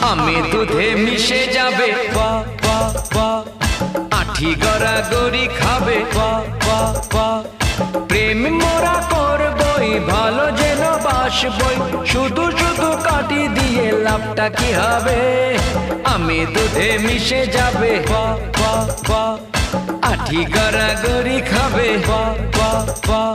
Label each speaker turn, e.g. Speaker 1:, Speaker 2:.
Speaker 1: আমি দুধে মিশে যাবে বাহ বাহ বাহ, আঠি গড়াগড়ি খাবে বাহ বাহ বাহ, প্রেম মোরা করবই ভালো যেন বাসবই, শুধু শুধু কাটি দিয়ে লাভটা কি হবে? আমি দুধে মিশে যাবে বাহ বাহ বাহ, আঠি গড়াগড়ি খাবে বাহ বাহ বাহ।